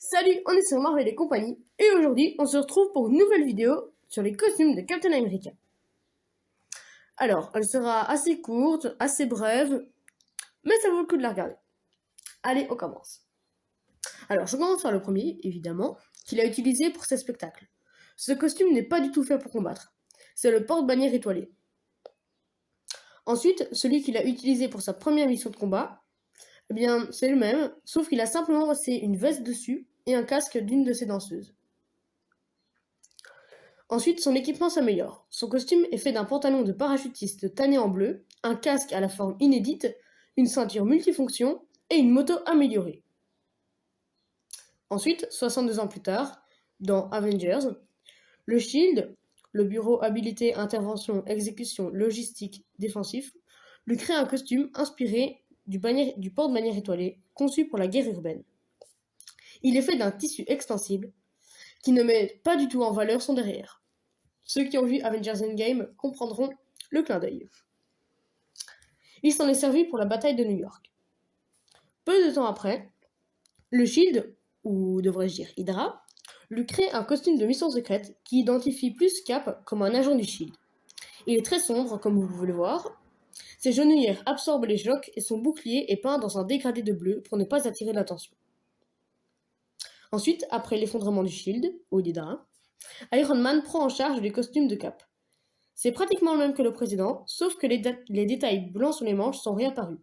Salut, on est sur Marvel et compagnie, et aujourd'hui on se retrouve pour une nouvelle vidéo sur les costumes de Captain America. Alors, elle sera assez courte, assez brève, mais ça vaut le coup de la regarder. Allez, on commence. Alors, je commence par le premier, évidemment, qu'il a utilisé pour ses spectacles. Ce costume n'est pas du tout fait pour combattre. C'est le porte-bannière étoilé. Ensuite, celui qu'il a utilisé pour sa première mission de combat, eh bien, c'est le même, sauf qu'il a simplement resté une veste dessus et un casque d'une de ses danseuses. Ensuite, son équipement s'améliore. Son costume est fait d'un pantalon de parachutiste tanné en bleu, un casque à la forme inédite, une ceinture multifonction et une moto améliorée. Ensuite, 62 ans plus tard, dans Avengers, le SHIELD, le bureau habilité intervention, exécution, logistique, défensif, lui crée un costume inspiré du porte-bannière étoilé, conçu pour la guerre urbaine. Il est fait d'un tissu extensible qui ne met pas du tout en valeur son derrière. Ceux qui ont vu Avengers Endgame comprendront le clin d'œil. Il s'en est servi pour la bataille de New York. Peu de temps après, le SHIELD, ou devrais-je dire Hydra, lui crée un costume de mission secrète qui identifie plus Cap comme un agent du SHIELD. Il est très sombre, comme vous pouvez le voir. Ses genouillères absorbent les chocs et son bouclier est peint dans un dégradé de bleu pour ne pas attirer l'attention. Ensuite, après l'effondrement du SHIELD, ou d'Hydra, Iron Man prend en charge les costumes de Cap. C'est pratiquement le même que le précédent, sauf que les détails blancs sur les manches sont réapparus.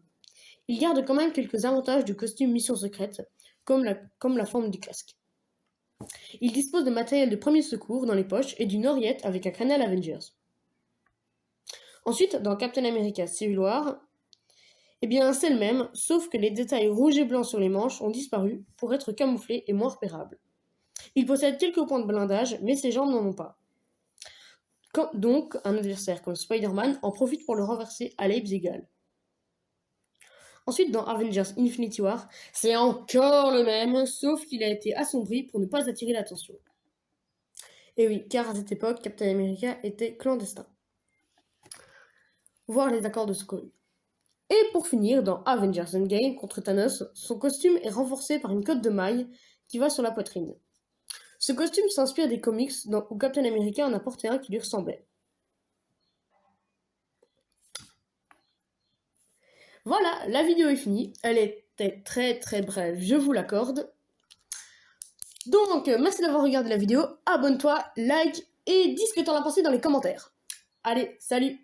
Il garde quand même quelques avantages du costume mission secrète, comme la forme du casque. Il dispose de matériel de premier secours dans les poches et d'une oreillette avec un canal Avengers. Ensuite, dans Captain America Civil War, eh bien c'est le même, sauf que les détails rouges et blancs sur les manches ont disparu pour être camouflés et moins repérables. Il possède quelques points de blindage, mais ses jambes n'en ont pas. Donc, un adversaire comme Spider-Man en profite pour le renverser à Leipzig égal. Ensuite, dans Avengers Infinity War, c'est encore le même, sauf qu'il a été assombri pour ne pas attirer l'attention. Et oui, car à cette époque, Captain America était clandestin. Voir les accords de Sokovie. Et pour finir, dans Avengers Endgame contre Thanos, son costume est renforcé par une cotte de maille qui va sur la poitrine. Ce costume s'inspire des comics où Captain America en a porté un qui lui ressemblait. Voilà, la vidéo est finie. Elle était très très brève, je vous l'accorde. Donc, merci d'avoir regardé la vidéo. Abonne-toi, like et dis ce que t'en as pensé dans les commentaires. Allez, salut!